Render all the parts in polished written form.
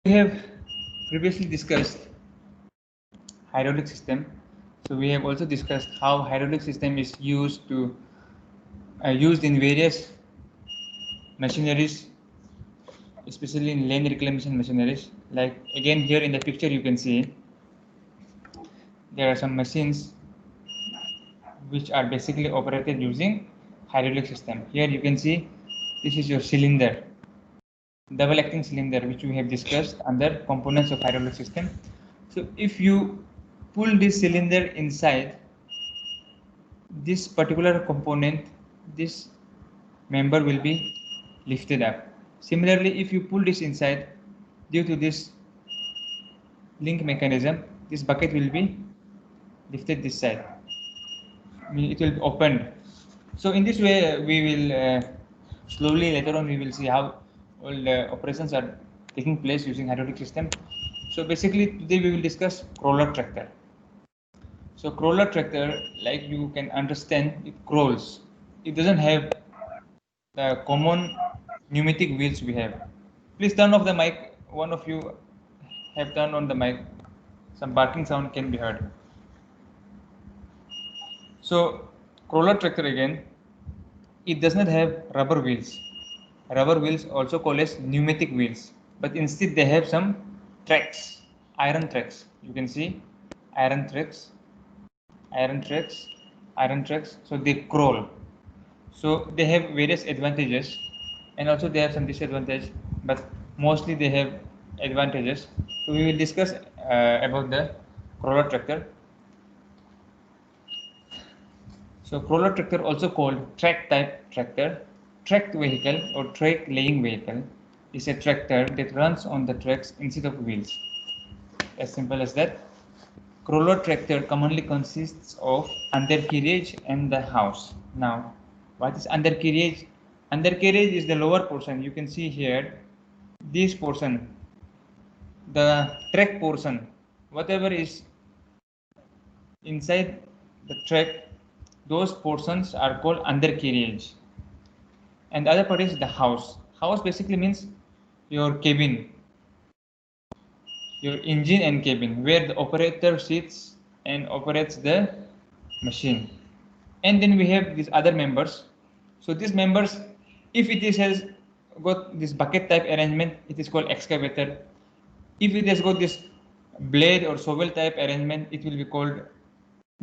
We have previously discussed hydraulic system. So we have also discussed how hydraulic system is used in various machineries, especially in land reclamation machineries. Like again here in the picture you can see there are some machines which are basically operated using hydraulic system. Here you can see this is your cylinder, double acting cylinder, which we have discussed under components of hydraulic system. So if you pull this cylinder inside this particular component, this member will be lifted up. Similarly, if you pull this inside, due to this link mechanism, this bucket will be lifted this side. It will be opened. So in this way, we will slowly later on we will see how all the operations are taking place using hydraulic system. So basically today we will discuss crawler tractor. So crawler tractor, like you can understand, it crawls. It doesn't have the common pneumatic wheels we have. Please turn off the mic. One of you have turned on the mic. Some barking sound can be heard. So crawler tractor again, it does not have rubber wheels. Rubber wheels also called as pneumatic wheels, but instead they have some tracks, iron tracks. You can see iron tracks, iron tracks, iron tracks. So they crawl. So they have various advantages, and also they have some disadvantages, but mostly they have advantages. So we will discuss about the crawler tractor. So crawler tractor, also called track type tractor, tracked vehicle or track laying vehicle, is a tractor that runs on the tracks instead of wheels. As simple as that. Crawler tractor commonly consists of undercarriage and the house. Now, what is undercarriage? Undercarriage is the lower portion. You can see here, this portion, the track portion, whatever is inside the track, those portions are called undercarriage. And the other part is the house. House basically means your cabin, your engine and cabin, where the operator sits and operates the machine. And then we have these other members. So these members, if it has got this bucket type arrangement, it is called excavator. If it has got this blade or shovel type arrangement, it will be called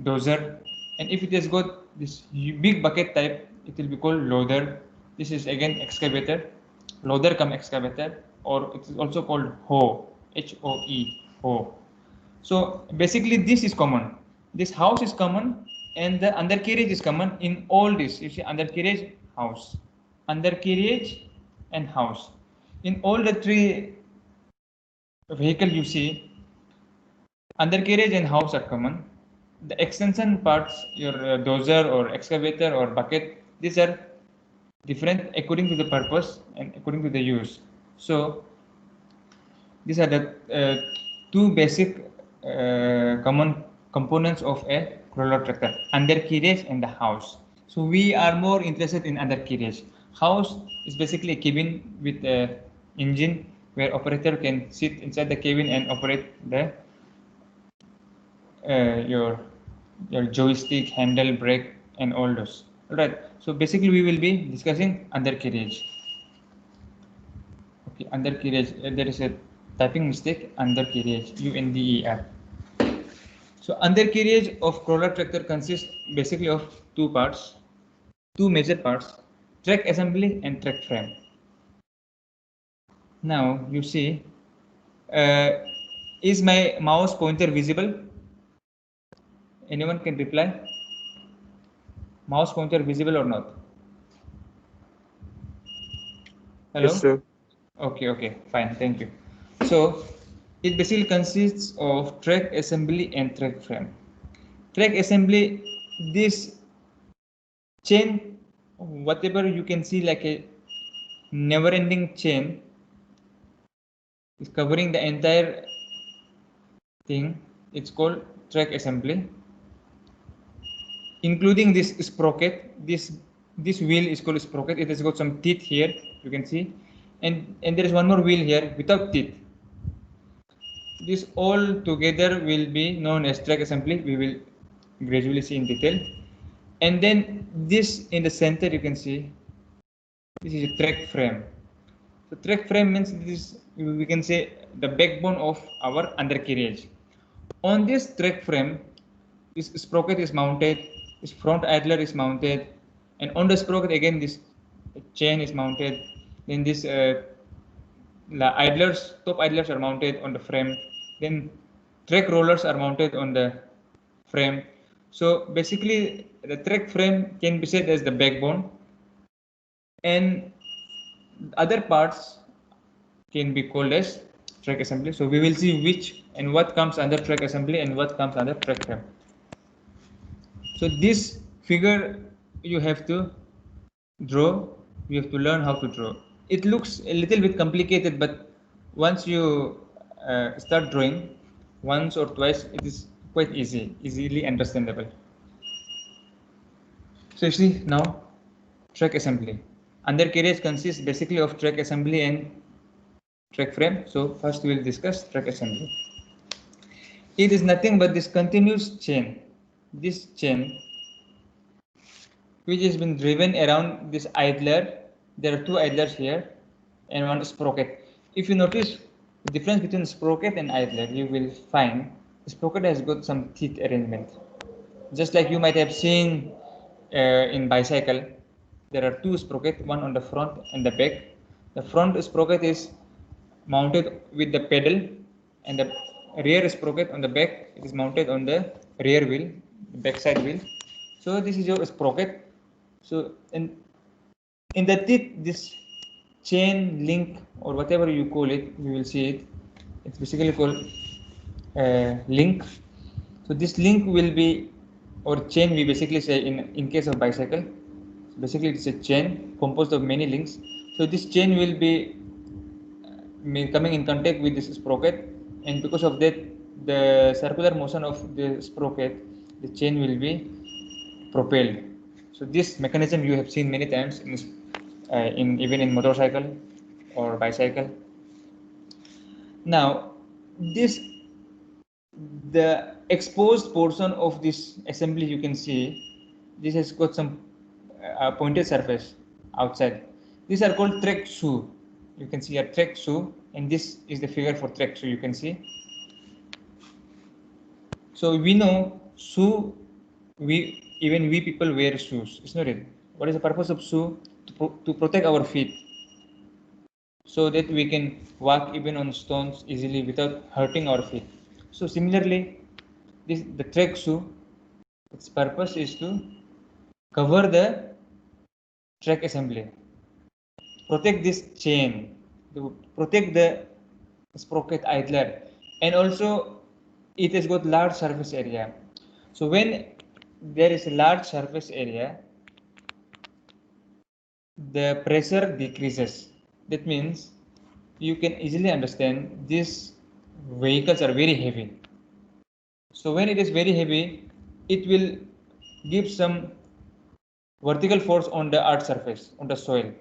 dozer. And if it has got this big bucket type, it will be called loader. This is again excavator, loader come excavator, or it is also called hoe, H-O-E, hoe. So basically this is common. This house is common and the undercarriage is common in all this. You see undercarriage, house, undercarriage and house. In all the three vehicle you see, undercarriage and house are common. The extension parts, your dozer or excavator or bucket, these are different according to the purpose and according to the use. So these are the two basic common components of a crawler tractor: undercarriage and the house. So we are more interested in undercarriage. House is basically a cabin with a engine where operator can sit inside the cabin and operate the your joystick, handle, brake, and all those. All right. So basically, we will be discussing undercarriage. Okay, undercarriage. There is a typing mistake. Undercarriage. UNDER. So undercarriage of crawler tractor consists basically of two parts, two major parts: track assembly and track frame. Now you see, is my mouse pointer visible? Anyone can reply. Mouse pointer visible or not? Hello? Yes, sir. Okay, fine, thank you. So it basically consists of track assembly and track frame. Track assembly, this chain, whatever you can see like a never-ending chain, is covering the entire thing. It's called track assembly, including this sprocket. This wheel is called sprocket. It has got some teeth here, you can see, and there is one more wheel here without teeth. This all together will be known as track assembly. We will gradually see in detail. And then this in the center, you can see this is a track frame. So track frame means this, we can say, the backbone of our undercarriage. On this track frame, this sprocket is mounted, this front idler is mounted, and on the sprocket again this chain is mounted. Then this idlers, top idlers are mounted on the frame. Then track rollers are mounted on the frame. So basically, the track frame can be said as the backbone, and other parts can be called as track assembly. So we will see which and what comes under track assembly and what comes under track frame. So this figure you have to draw, you have to learn how to draw. It looks a little bit complicated, but once you start drawing once or twice, it is quite easily understandable. So you see now track assembly. Undercarriage consists basically of track assembly and track frame. So first we will discuss track assembly. It is nothing but this continuous chain. This chain which has been driven around this idler. There are two idlers here and one sprocket. If you notice the difference between sprocket and idler, you will find the sprocket has got some teeth arrangement. Just like you might have seen in bicycle, there are two sprockets, one on the front and the back. The front sprocket is mounted with the pedal, and the rear sprocket on the back, it is mounted on the rear wheel, the backside wheel. So this is your sprocket. So in the teeth, this chain link or whatever you call it, we will see it. It's basically called link. So this link will be, or chain we basically say in case of bicycle. So basically it's a chain composed of many links. So this chain will be coming in contact with this sprocket, and because of that, the circular motion of the sprocket, the chain will be propelled. So this mechanism you have seen many times in even in motorcycle or bicycle. Now this, the exposed portion of this assembly, you can see this has got some pointed surface outside. These are called track shoe. You can see a track shoe, and this is the figure for track shoe, you can see. So we know shoe, even we people wear shoes, isn't it? What is the purpose of shoe? To protect our feet, so that we can walk even on stones easily without hurting our feet. So similarly, the track shoe, its purpose is to cover the track assembly, protect this chain, to protect the sprocket idler, and also it has got large surface area. So when there is a large surface area, the pressure decreases. That means you can easily understand these vehicles are very heavy. So when it is very heavy, it will give some vertical force on the earth surface, on the soil.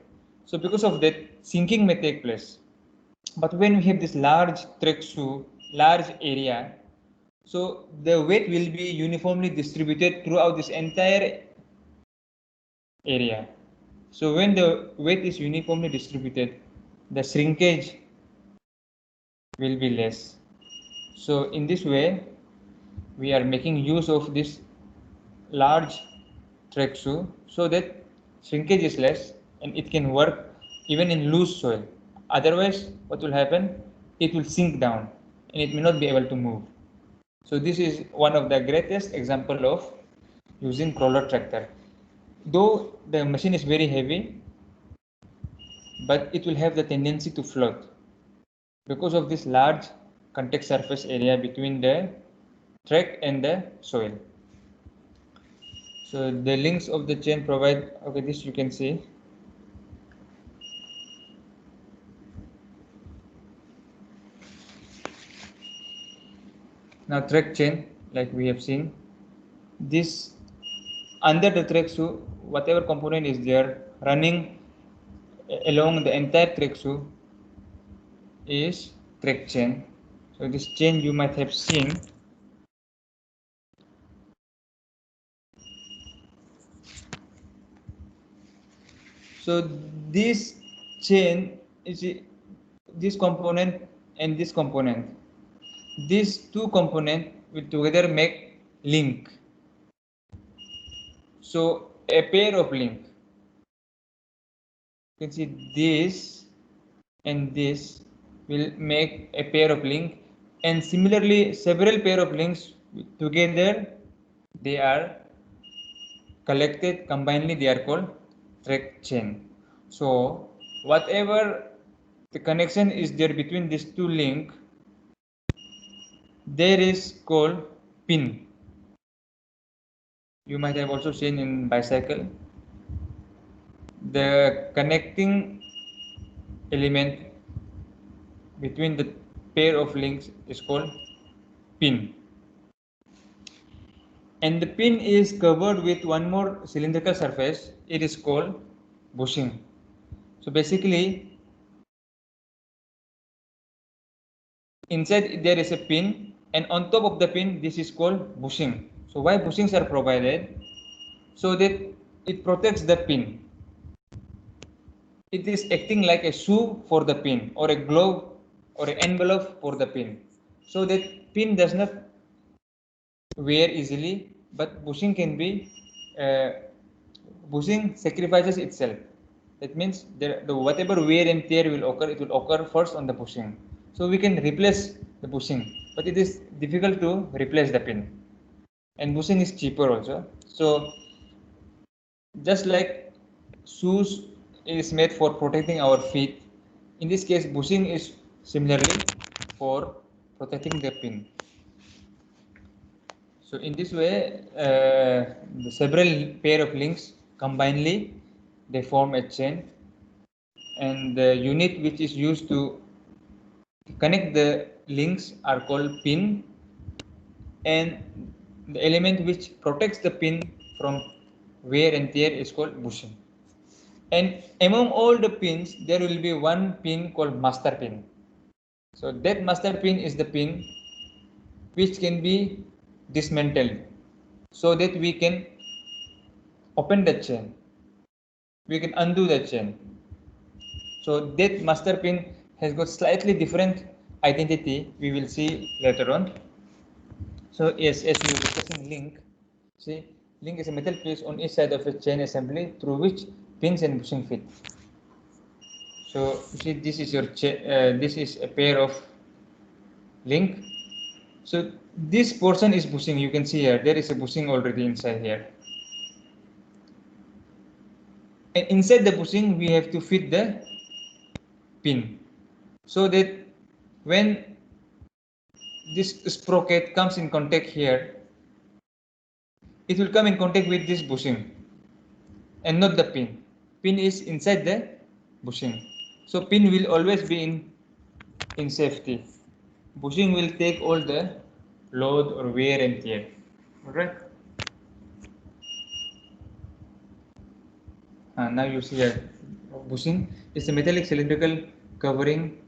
So because of that, sinking may take place. But when we have this large track shoe, large area, so the weight will be uniformly distributed throughout this entire area. So when the weight is uniformly distributed, the shrinkage will be less. So in this way, we are making use of this large track shoe so that shrinkage is less and it can work even in loose soil. Otherwise, what will happen? It will sink down and it may not be able to move. So this is one of the greatest example of using crawler tractor. Though the machine is very heavy, but it will have the tendency to float because of this large contact surface area between the track and the soil. So the links of the chain provide, okay, this you can see. Now track chain, like we have seen, this under the track shoe, whatever component is there running along the entire track shoe is track chain. So this chain you might have seen. So this chain is this component and this component. These two components will together make link. So a pair of link. You can see this and this will make a pair of link, and similarly several pair of links together they are collected combinedly, they are called thread chain. So whatever the connection is there between these two links, there is called pin. You might have also seen in bicycle the connecting element between the pair of links is called pin, and the pin is covered with one more cylindrical surface. It is called bushing. So basically inside there is a pin, and on top of the pin this is called bushing. So why bushings are provided? So that it protects the pin. It is acting like a shoe for the pin, or a glove or an envelope for the pin, so that pin does not wear easily, but bushing can be bushing sacrifices itself. That means the whatever wear and tear will occur, it will occur first on the bushing. So we can replace the bushing, but it is difficult to replace the pin, and bushing is cheaper also. So just like shoes is made for protecting our feet, in this case bushing is similarly for protecting the pin. So in this way, the several pair of links combinedly they form a chain, and the unit which is used to connect the links are called pin, and the element which protects the pin from wear and tear is called bushing. And among all the pins, there will be one pin called master pin. So that master pin is the pin which can be dismantled, so that we can open the chain, we can undo the chain. So that master pin has got slightly different identity, we will see later on. So yes, as we were discussing link, see, link is a metal piece on each side of a chain assembly through which pins and bushing fit. So you see, this is your this is a pair of link. So this portion is bushing. You can see here there is a bushing already inside here, and inside the bushing we have to fit the pin, so that when this sprocket comes in contact here, it will come in contact with this bushing and not the pin. Pin is inside the bushing, so pin will always be in safety. Bushing will take all the load or wear and tear. All right. Now you see here, bushing is a metallic cylindrical covering.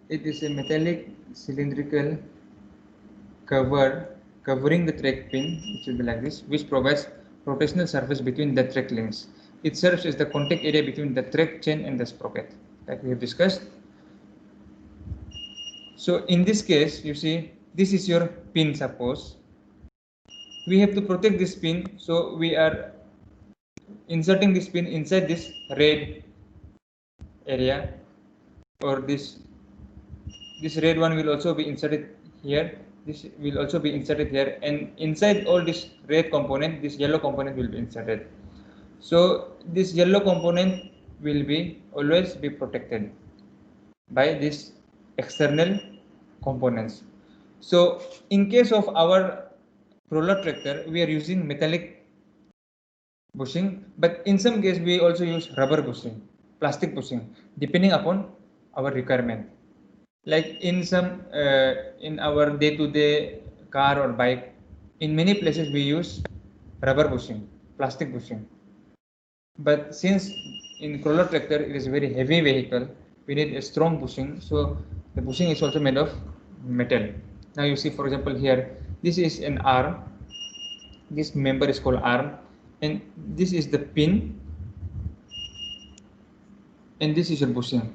It is a metallic cylindrical cover covering the thread pin, which will be like this, which provides rotational surface between the thread links. It serves as the contact area between the thread chain and the sprocket, like we have discussed. So in this case, you see, this is your pin. Suppose we have to protect this pin, so we are inserting this pin inside this red area, or this red one will also be inserted here, this will also be inserted here, and inside all this red component, this yellow component will be inserted. So this yellow component will be always be protected by this external components. So in case of our roller tractor, we are using metallic bushing, but in some case we also use rubber bushing, plastic bushing, depending upon our requirement. Like in some in our day-to-day car or bike, in many places we use rubber bushing, plastic bushing. But since in crawler tractor it is a very heavy vehicle, we need a strong bushing. So The bushing is also made of metal. Now you see, for example, here, this is an arm. This member is called arm, and this is the pin, and this is your bushing.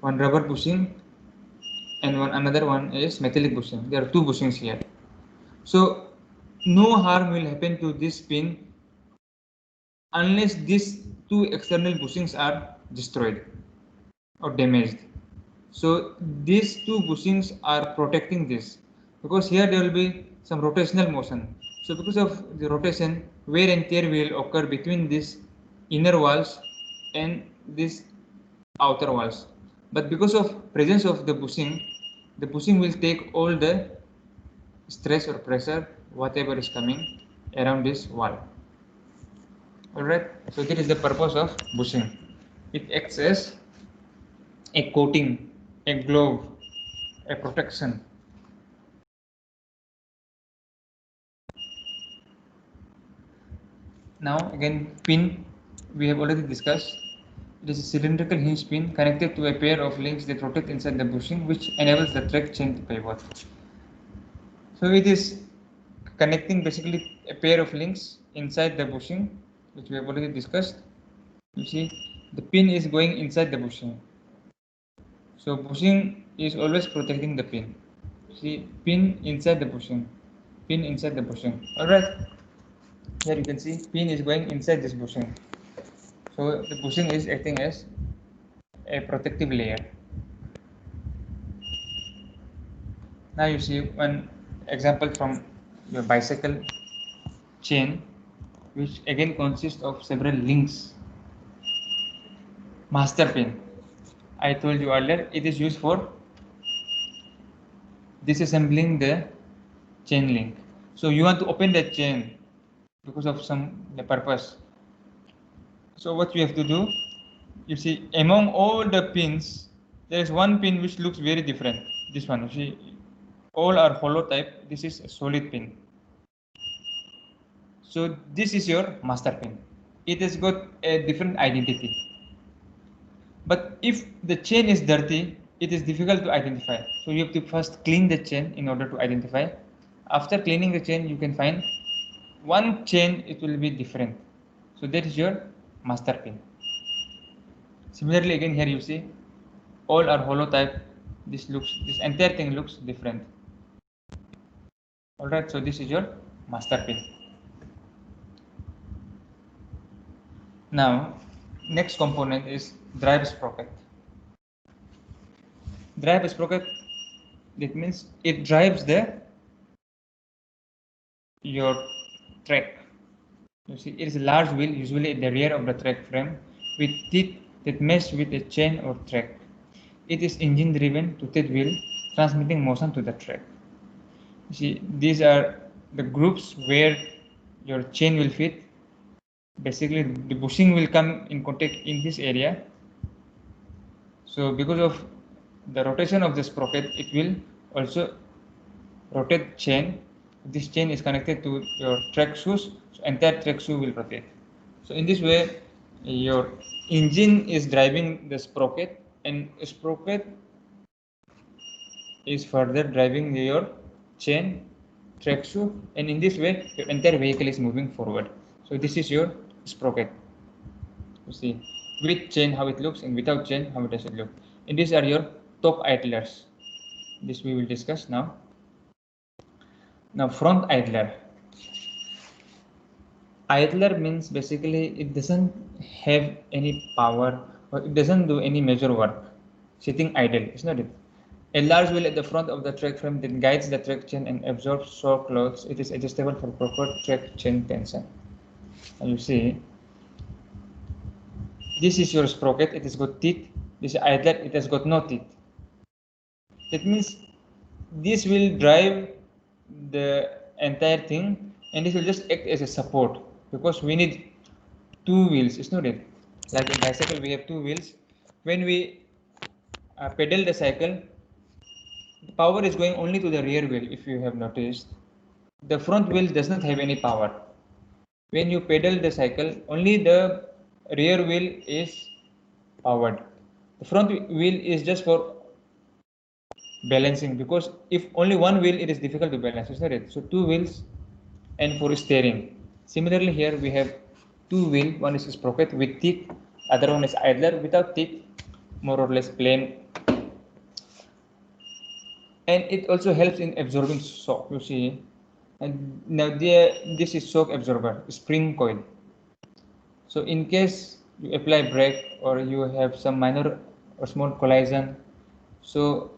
One rubber bushing, and another one is metallic bushing. There are two bushings here. So no harm will happen to this pin unless these two external bushings are destroyed or damaged. So these two bushings are protecting this, because here there will be some rotational motion. So because of the rotation, wear and tear will occur between these inner walls and these outer walls. But because of presence of the bushing will take all the stress or pressure, whatever is coming around this wall. Alright, so that is the purpose of bushing. It acts as a coating, a glove, a protection. Now again, pin we have already discussed. It is a cylindrical hinge pin connected to a pair of links that rotate inside the bushing, which enables the track chain to pivot. So it is connecting basically a pair of links inside the bushing, which we have already discussed. You see, the pin is going inside the bushing. So bushing is always protecting the pin. See, pin inside the bushing, pin inside the bushing. Alright, here you can see pin is going inside this bushing. So the bushing is acting as a protective layer. Now you see one example from your bicycle chain, which again consists of several links. Master pin, I told you earlier, it is used for disassembling the chain link. So you want to open that chain because of the purpose. So what you have to do, you see, among all the pins, there is one pin which looks very different. This one, you see, all are hollow type. This is a solid pin. So this is your master pin. It has got a different identity. But if the chain is dirty, it is difficult to identify. So you have to first clean the chain in order to identify. After cleaning the chain, you can find one chain, it will be different. So that is your master pin. Similarly, again here you see, all are hollow type. This entire thing looks different. Alright, so this is your master pin. Now, next component is drive sprocket. Drive sprocket, that means it drives your track. You see, it is a large wheel, usually at the rear of the track frame, with teeth that mesh with a chain or track. It is engine driven toothed wheel, transmitting motion to the track. You see, these are the groups where your chain will fit. Basically, the bushing will come in contact in this area. So because of the rotation of the sprocket, it will also rotate chain. This chain is connected to your track shoes, so entire track shoe will rotate. So in this way, your engine is driving the sprocket, and sprocket is further driving your chain, track shoe, and in this way, your entire vehicle is moving forward. So this is your sprocket. You see, with chain how it looks, and without chain how does it look. And these are your top idlers. This we will discuss now. Now front idler. Idler means basically it doesn't have any power, or it doesn't do any major work. Sitting idle, is not it? A large wheel at the front of the track frame that guides the track chain and absorbs shock loads. It is adjustable for proper track chain tension. And you see, this is your sprocket. It has got teeth. This idler, it has got no teeth. That means this will drive the entire thing, and this will just act as a support, because we need two wheels, it's not it? Like in bicycle, we have two wheels. When we pedal the cycle, the power is going only to the rear wheel. If you have noticed, the front wheel does not have any power. When you pedal the cycle, only the rear wheel is powered. The front wheel is just for balancing, because if only one wheel, it is difficult to balance, isn't it? So two wheels and for steering. Similarly, here we have two wheel. One is sprocket with teeth, other one is idler without teeth, more or less plain. And it also helps in absorbing shock. You see, and now this is shock absorber, spring coil. So in case you apply brake or you have some minor or small collision, so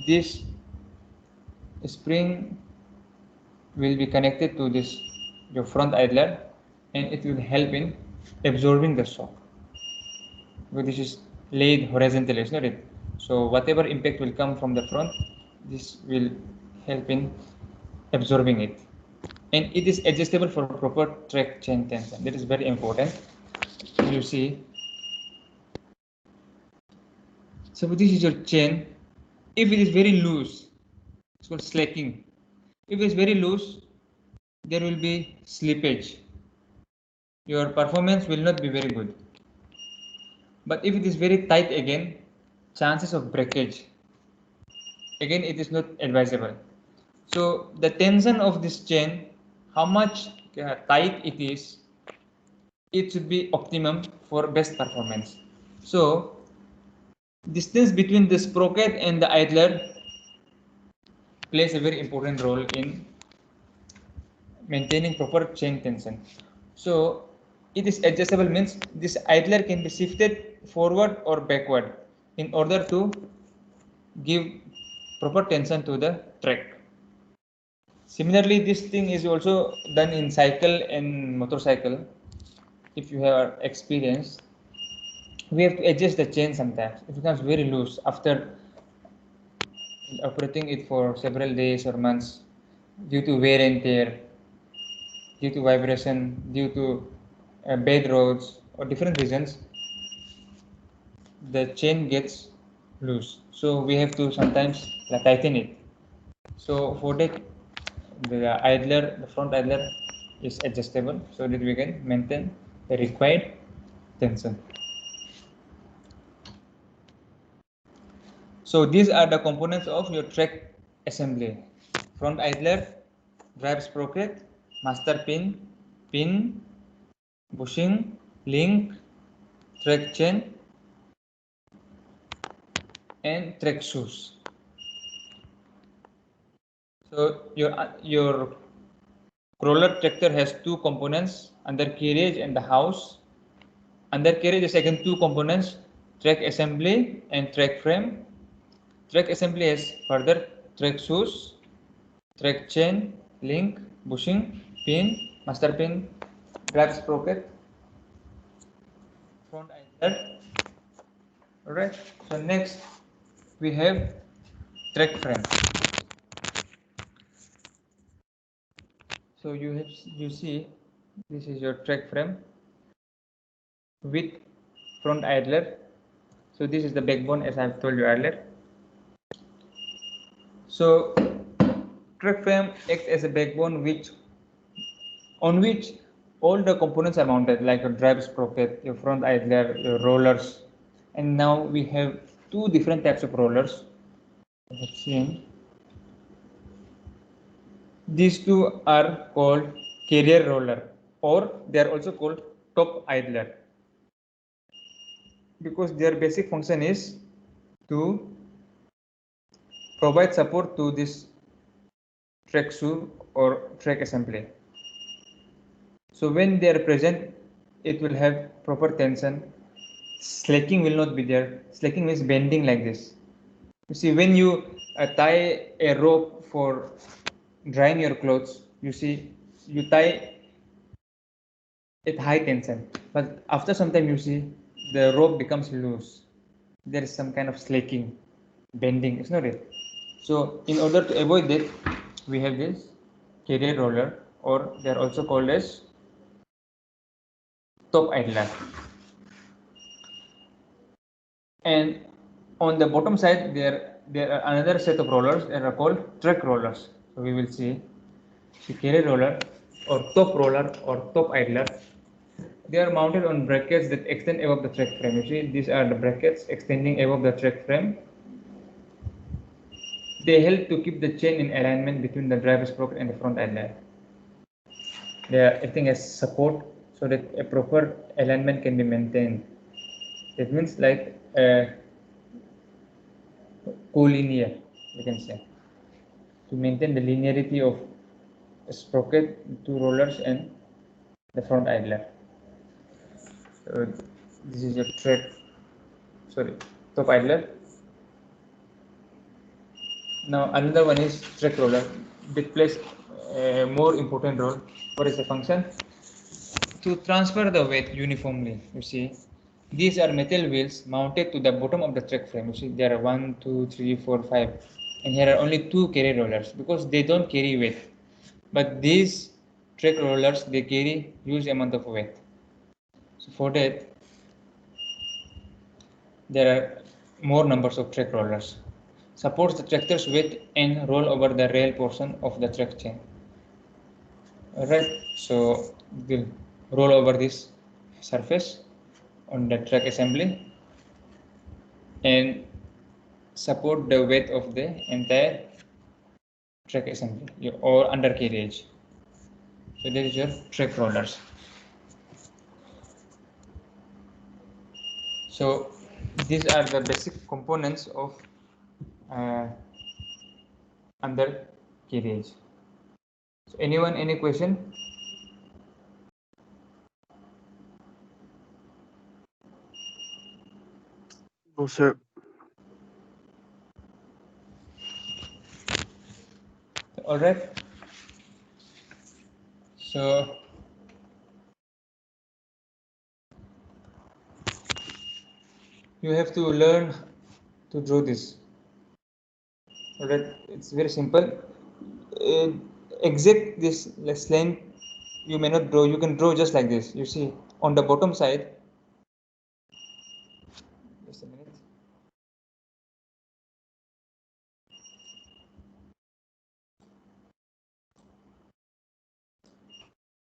this spring will be connected to this your front idler, and it will help in absorbing the shock. But this is laid horizontally, is not it? So whatever impact will come from the front, this will help in absorbing it. And it is adjustable for proper track chain tension. That is very important. You see, so this is your chain. If it is very loose, it's called slacking. If it is very loose, there will be slippage. Your performance will not be very good. But if it is very tight again, chances of breakage. Again, it is not advisable. So the tension of this chain, how much tight it is, it should be optimum for best performance. So distance between the sprocket and the idler plays a very important role in maintaining proper chain tension. So it is adjustable, means this idler can be shifted forward or backward in order to give proper tension to the track. Similarly, this thing is also done in cycle and motorcycle. If you have experience, we have to adjust the chain sometimes. It becomes very loose after operating it for several days or months due to wear and tear, due to vibration, due to bad roads or different reasons. The chain gets loose, so we have to sometimes tighten it. So for that, the idler, the front idler is adjustable so that we can maintain the required tension. So these are the components of your track assembly: front idler, drive sprocket, master pin, pin, bushing, link, track chain, and track shoes. So your crawler tractor has two components: undercarriage and the house. Undercarriage is again two components: track assembly and track frame. Track assembly has further track shoes, track chain, link, bushing, pin, master pin, drive sprocket, front idler. Alright. So next we have track frame. So you see, this is your track frame with front idler. So this is the backbone, as I've told you earlier. So track frame acts as a backbone on which all the components are mounted, like your drive sprocket, your front idler, your rollers. And now we have two different types of rollers. I have seen. These two are called carrier roller, or they are also called top idler, because their basic function is to provide support to this track shoe or track assembly. So when they are present, it will have proper tension. Slacking will not be there. Slacking means bending like this. You see, when you tie a rope for drying your clothes, you see, you tie at high tension, but after some time you see the rope becomes loose. There is some kind of slacking, bending, is not it? So in order to avoid that, we have this carrier roller, or they are also called as top idler. And on the bottom side, there are another set of rollers that are called track rollers. So we will see the carrier roller or top idler. They are mounted on brackets that extend above the track frame. You see, these are the brackets extending above the track frame. They help to keep the chain in alignment between the driver sprocket and the front idler. They are acting as support so that a proper alignment can be maintained. That means like collinear, we can say, to maintain the linearity of a sprocket, two rollers, and the front idler. So this is your top idler. Now another one is track roller. It plays a more important role. What is the function? To transfer the weight uniformly. You see, these are metal wheels mounted to the bottom of the track frame. You see, there are 1, 2, 3, 4, 5, and here are only 2 carry rollers because they don't carry weight. But these track rollers, they carry huge amount of weight. So for that, there are more numbers of track rollers. Supports the tractor's weight and roll over the rail portion of the track chain. Alright, so we'll roll over this surface on the track assembly and support the weight of the entire track assembly or undercarriage. So that is your track rollers. So these are the basic components of undercarriage. So anyone, any question? No, sir. All right. So you have to learn to draw this. All right, it's very simple. Exact this line you may not draw. You can draw just like this. You see on the bottom side